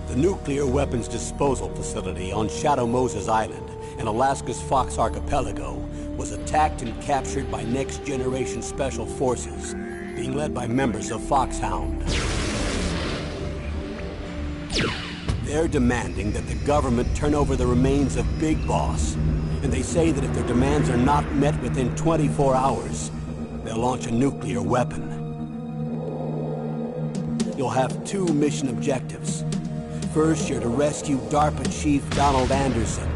The nuclear weapons disposal facility on Shadow Moses Island in Alaska's Fox Archipelago was attacked and captured by next-generation special forces, being led by members of Foxhound. They're demanding that the government turn over the remains of Big Boss, and they say that if their demands are not met within 24 hours, they'll launch a nuclear weapon. You'll have two mission objectives. First, you're to rescue DARPA Chief Donald Anderson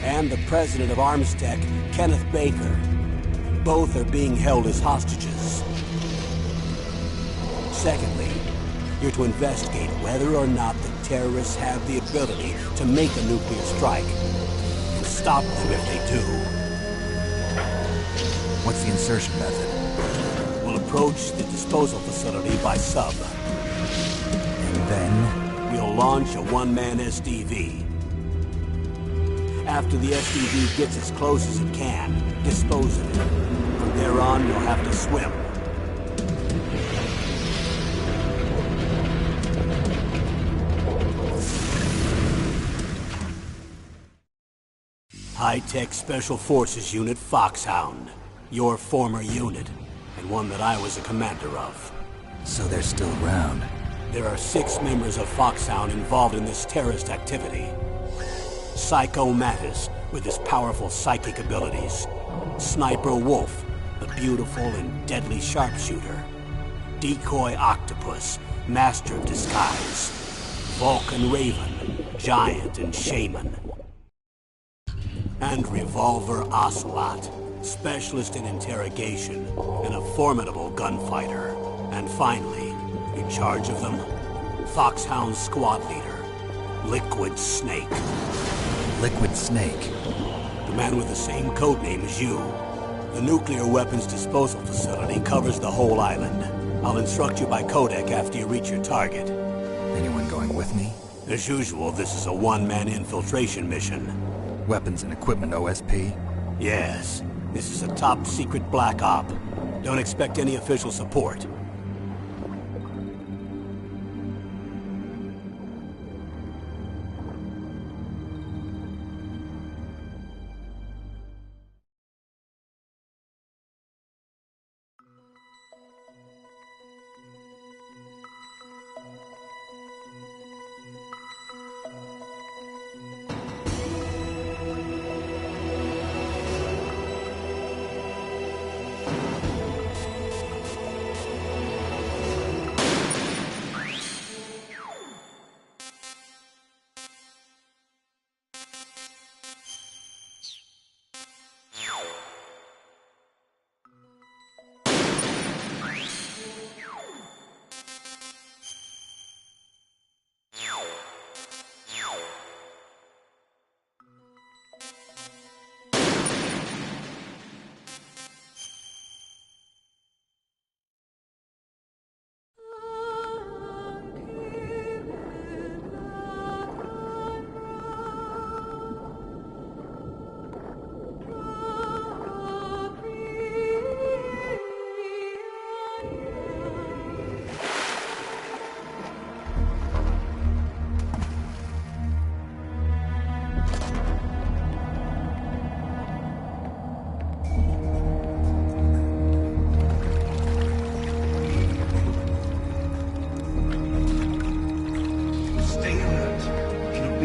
and the President of Armstech, Kenneth Baker. Both are being held as hostages. Secondly, you're to investigate whether or not the terrorists have the ability to make a nuclear strike and stop them if they do. What's the insertion method? We'll approach the disposal facility by sub. And then? We'll launch a one-man SDV. After the SDV gets as close as it can, dispose of it. From there on, you'll have to swim. High-Tech Special Forces Unit Foxhound. Your former unit, and one that I was a commander of. So they're still around. There are 6 members of Foxhound involved in this terrorist activity. Psycho Mattis, with his powerful psychic abilities. Sniper Wolf, the beautiful and deadly sharpshooter. Decoy Octopus, master of disguise. Vulcan Raven, giant and shaman. And Revolver Ocelot, specialist in interrogation and a formidable gunfighter. And finally, in charge of them, Foxhound's squad leader, Liquid Snake. Liquid Snake? The man with the same codename as you. The nuclear weapons disposal facility covers the whole island. I'll instruct you by codec after you reach your target. Anyone going with me? As usual, this is a one-man infiltration mission. Weapons and equipment OSP? Yes. This is a top-secret black op. Don't expect any official support.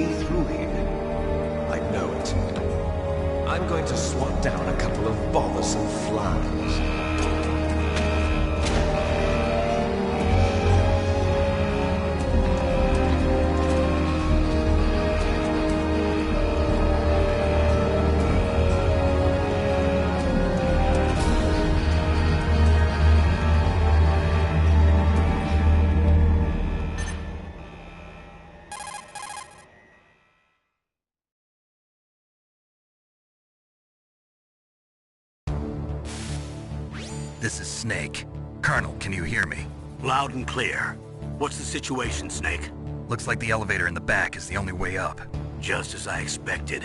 be through here. I know it. I'm going to swat down a couple of bothersome flies. This is Snake. Colonel, can you hear me? Loud and clear. What's the situation, Snake? Looks like the elevator in the back is the only way up. Just as I expected.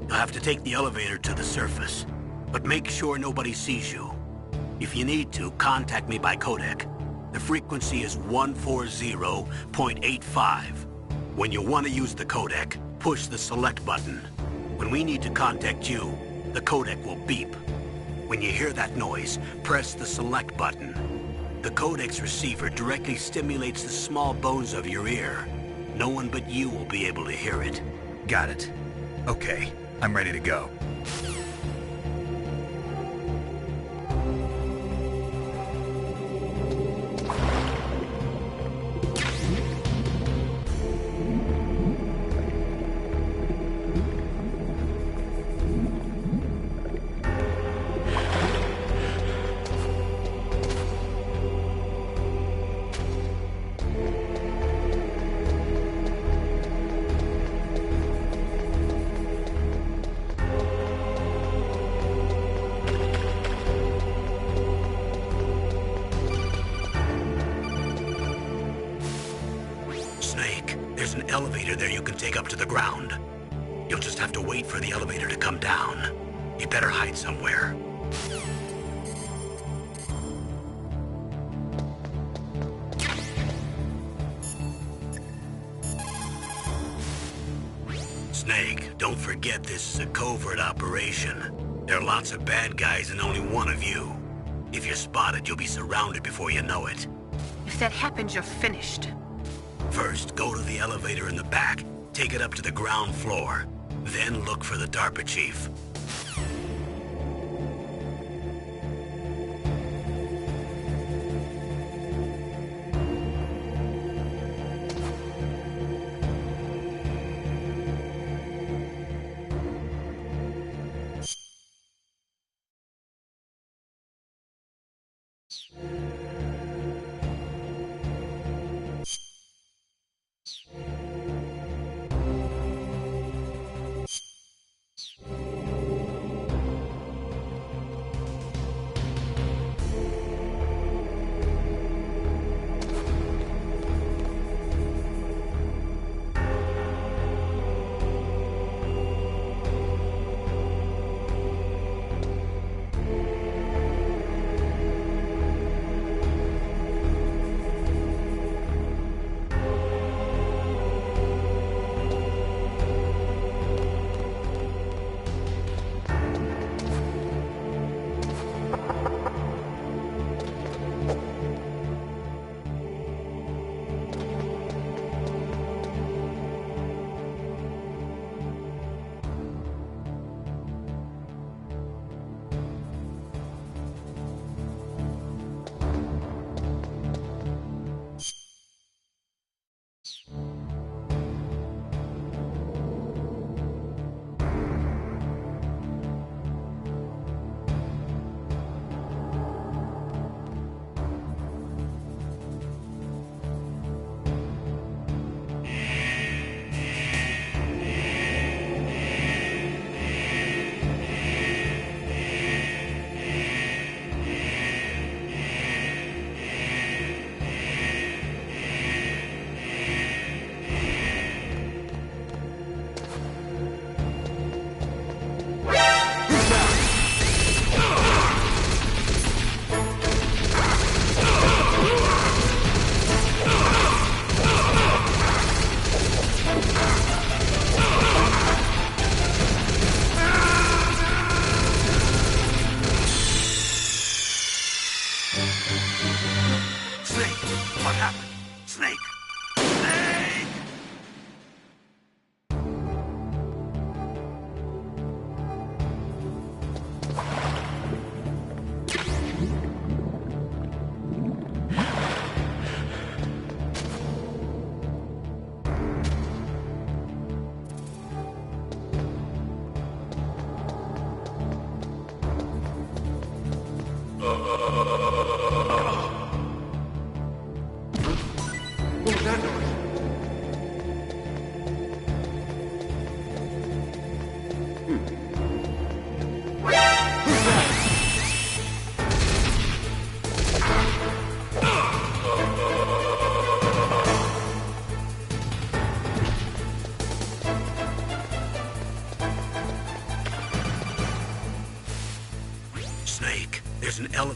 You'll have to take the elevator to the surface. But make sure nobody sees you. If you need to, contact me by codec. The frequency is 140.85. When you want to use the codec, push the select button. When we need to contact you, the codec will beep. When you hear that noise, press the select button. The codec's receiver directly stimulates the small bones of your ear. No one but you will be able to hear it. Got it. Okay, I'm ready to go. Snake, there's an elevator there you can take up to the ground. You'll just have to wait for the elevator to come down. You better hide somewhere. Snake, don't forget this is a covert operation. There are lots of bad guys and only one of you. If you're spotted, you'll be surrounded before you know it. If that happens, you're finished. First, go to the elevator in the back. Take it up to the ground floor. Then look for the DARPA chief. There's an ele...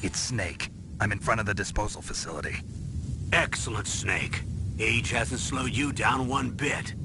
It's Snake. I'm in front of the disposal facility. Excellent, Snake. Age hasn't slowed you down one bit.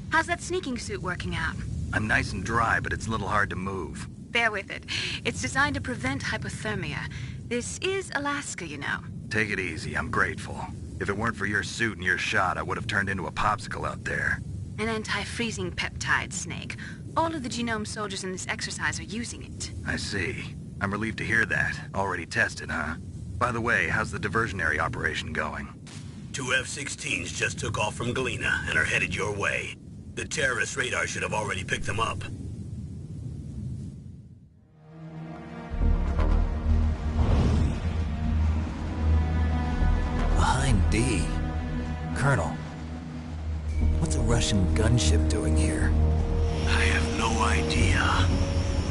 How's that sneaking suit working out? I'm nice and dry, but it's a little hard to move. Bear with it. It's designed to prevent hypothermia. This is Alaska, you know. Take it easy, I'm grateful. If it weren't for your suit and your shot, I would have turned into a popsicle out there. An anti-freezing peptide, Snake. All of the genome soldiers in this exercise are using it. I see. I'm relieved to hear that. Already tested, huh? By the way, how's the diversionary operation going? 2 F-16s just took off from Galena and are headed your way. The terrorist radar should have already picked them up. Behind D. Colonel, what's a Russian gunship doing here? I have no idea.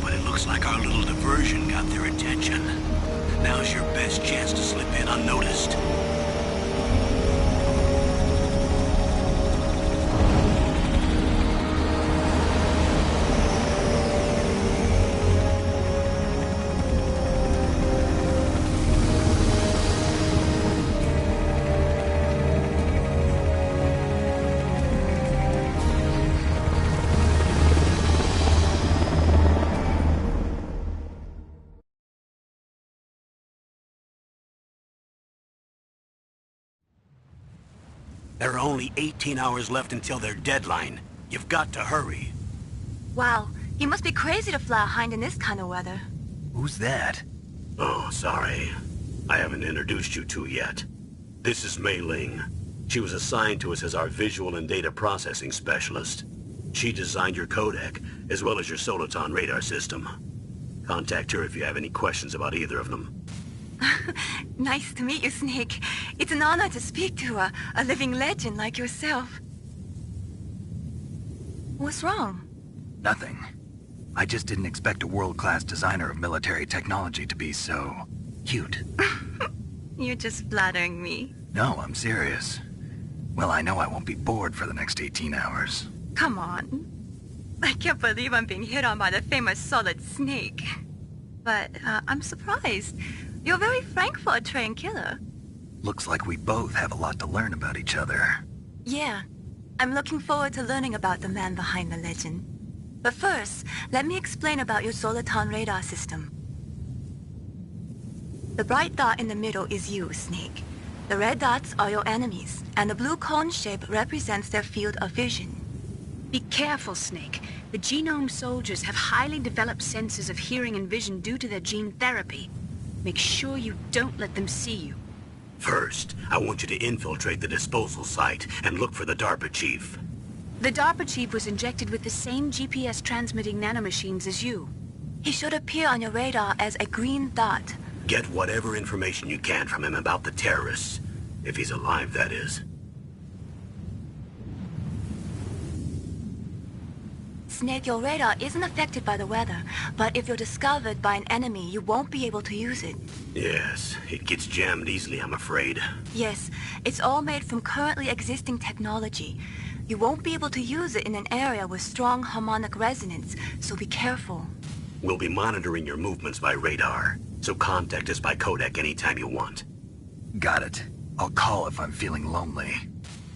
But it looks like our little diversion got their attention. Now's your best chance to slip in unnoticed. There are only 18 hours left until their deadline. You've got to hurry. Wow, you must be crazy to fly a hind in this kind of weather. Who's that? Oh, sorry. I haven't introduced you to yet. This is Mei Ling. She was assigned to us as our visual and data processing specialist. She designed your codec, as well as your Soliton radar system. Contact her if you have any questions about either of them. Nice to meet you, Snake. It's an honor to speak to a living legend like yourself. What's wrong? Nothing. I just didn't expect a world-class designer of military technology to be so... cute. You're just flattering me. No, I'm serious. Well, I know I won't be bored for the next 18 hours. Come on. I can't believe I'm being hit on by the famous Solid Snake. But I'm surprised. You're very frank for a trained killer. Looks like we both have a lot to learn about each other. Yeah, I'm looking forward to learning about the man behind the legend. But first, let me explain about your Soliton radar system. The bright dot in the middle is you, Snake. The red dots are your enemies, and the blue cone shape represents their field of vision. Be careful, Snake. The genome soldiers have highly developed senses of hearing and vision due to their gene therapy. Make sure you don't let them see you. First, I want you to infiltrate the disposal site and look for the DARPA chief. The DARPA chief was injected with the same GPS transmitting nanomachines as you. He should appear on your radar as a green dot. Get whatever information you can from him about the terrorists. If he's alive, that is. Snake, your radar isn't affected by the weather, but if you're discovered by an enemy, you won't be able to use it. Yes, it gets jammed easily, I'm afraid. Yes, it's all made from currently existing technology. You won't be able to use it in an area with strong harmonic resonance, so be careful. We'll be monitoring your movements by radar, so contact us by codec anytime you want. Got it. I'll call if I'm feeling lonely.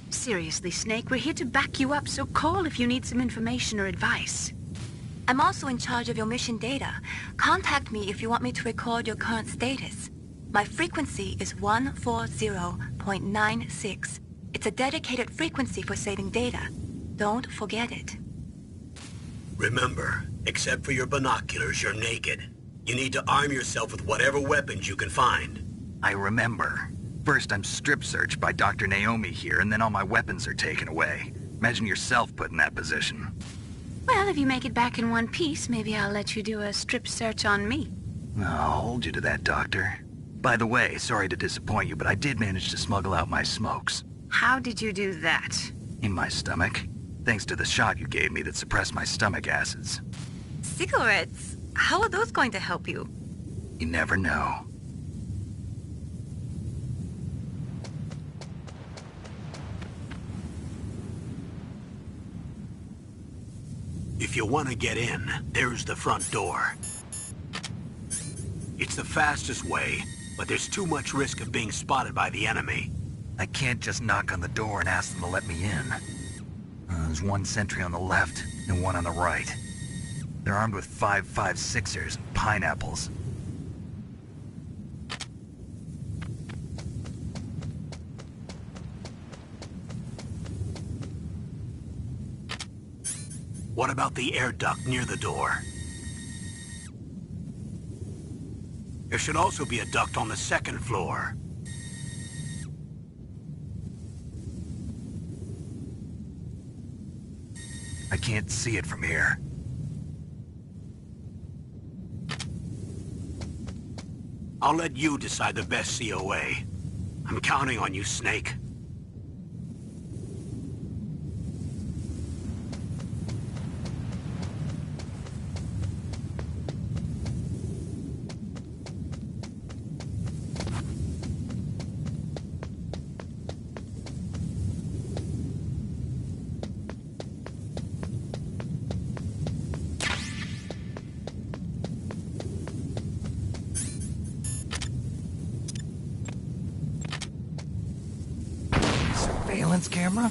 Seriously, Snake, we're here to back you up, so call if you need some information or advice. I'm also in charge of your mission data. Contact me if you want me to record your current status. My frequency is 140.96. It's a dedicated frequency for saving data. Don't forget it. Remember, except for your binoculars, you're naked. You need to arm yourself with whatever weapons you can find. I remember. First, I'm strip searched by Dr. Naomi here, and then all my weapons are taken away. Imagine yourself put in that position. Well, if you make it back in one piece, maybe I'll let you do a strip search on me. I'll hold you to that, Doctor. By the way, sorry to disappoint you, but I did manage to smuggle out my smokes. How did you do that? In my stomach. Thanks to the shot you gave me that suppressed my stomach acids. Cigarettes? How are those going to help you? You never know. If you want to get in, there's the front door. It's the fastest way, but there's too much risk of being spotted by the enemy. I can't just knock on the door and ask them to let me in. There's one sentry on the left and one on the right. They're armed with 5.56ers and pineapples. What about the air duct near the door? There should also be a duct on the second floor. I can't see it from here. I'll let you decide the best COA. I'm counting on you, Snake. Surveillance camera?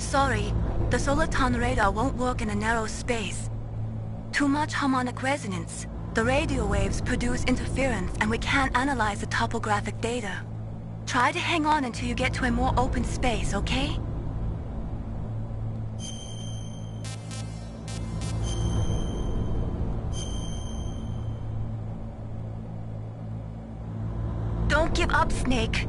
sorry. The Soliton radar won't work in a narrow space. Too much harmonic resonance. The radio waves produce interference and we can't analyze the topographic data. Try to hang on until you get to a more open space, okay? Don't give up, Snake.